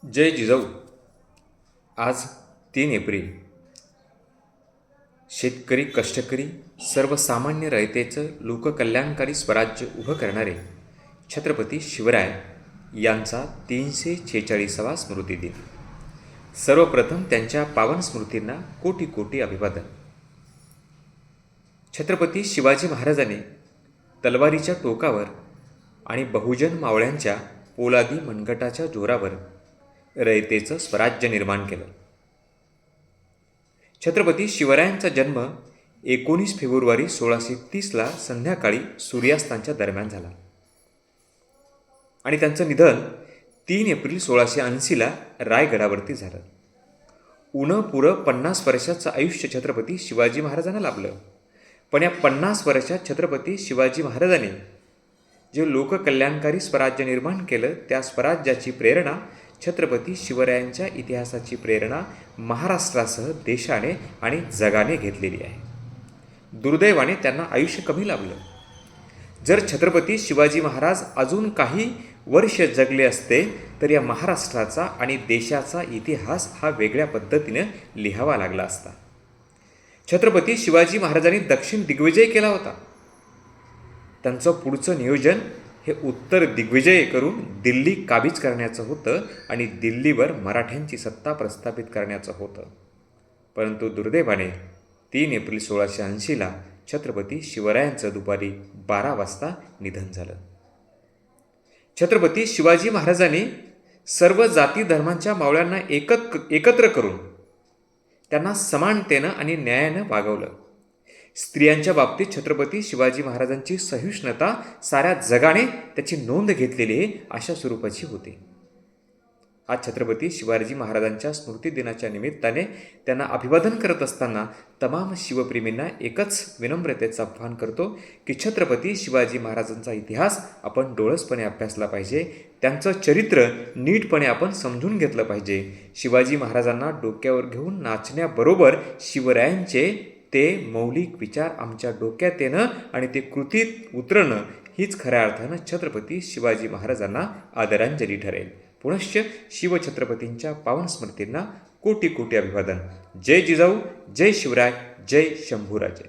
जय जिजाऊ. आज 3 एप्रिल. शेतकरी, कष्टकरी, सर्वसामान्य रयतेचं लोककल्याणकारी स्वराज्य उभं करणारे छत्रपती शिवराय यांचा 346वा स्मृतिदिन. सर्वप्रथम त्यांच्या पावन स्मृतींना कोटी कोटी अभिवादन. छत्रपती शिवाजी महाराजांनी तलवारीच्या टोकावर आणि बहुजन मावळ्यांच्या पोलादी मनगटाच्या जोरावर रयतेचं स्वराज्य निर्माण केलं. छत्रपती शिवरायांचा जन्म 19 फेब्रुवारी 1630ला संध्याकाळी सूर्यास्तांच्या दरम्यान झाला आणि त्यांचं निधन 3 एप्रिल 1680ला रायगडावरती झालं. पुरं 50 वर्षाचं आयुष्य छत्रपती शिवाजी महाराजांना लाभलं. पण या 50 वर्षात छत्रपती शिवाजी महाराजांनी जे लोककल्याणकारी स्वराज्य निर्माण केलं, त्या स्वराज्याची प्रेरणा, छत्रपती शिवरायांच्या इतिहासाची प्रेरणा महाराष्ट्रासह देशाने आणि जगाने घेतलेली आहे. दुर्दैवाने त्यांना आयुष्य कमी लाभलं. जर छत्रपती शिवाजी महाराज अजून काही वर्ष जगले असते तर या महाराष्ट्राचा आणि देशाचा इतिहास हा वेगळ्या पद्धतीने लिहावा लागला असता. छत्रपती शिवाजी महाराजांनी दक्षिण दिग्विजय केला होता. त्यांचं पुढचं नियोजन हे उत्तर दिग्विजय करून दिल्ली काबीज करण्याचं होतं आणि दिल्लीवर मराठ्यांची सत्ता प्रस्थापित करण्याचं होतं. परंतु दुर्दैवाने 3 एप्रिल 1680ला छत्रपती शिवरायांचं दुपारी 12 वाजता निधन झालं. छत्रपती शिवाजी महाराजांनी सर्व जाती धर्मांच्या मावळ्यांना एकत्र करून त्यांना समानतेनं आणि न्यायानं वागवलं. स्त्रियांच्या बाबतीत छत्रपती शिवाजी महाराजांची सहिष्णुता साऱ्या जगाने त्याची नोंद घेतलेली आहे अशा स्वरूपाची होती. आज छत्रपती शिवाजी महाराजांच्या स्मृतिदिनाच्या निमित्ताने त्यांना अभिवादन करत असताना तमाम शिवप्रेमींना एकच विनम्रतेचं आव्हान करतो की छत्रपती शिवाजी महाराजांचा इतिहास आपण डोळसपणे अभ्यासला पाहिजे. त्यांचं चरित्र नीटपणे आपण समजून घेतलं पाहिजे. शिवाजी महाराजांना डोक्यावर घेऊन नाचण्याबरोबर शिवरायांचे ते मौलिक विचार आमच्या डोक्यात येणं आणि ते कृतीत उतरणं हीच खऱ्या अर्थानं छत्रपती शिवाजी महाराजांना आदरांजली ठरेल. पुनश्च शिवछत्रपतींच्या पावन स्मृतींना कोटी कोटी अभिवादन. जय जिजाऊ, जय शिवराय, जय शंभूराजे.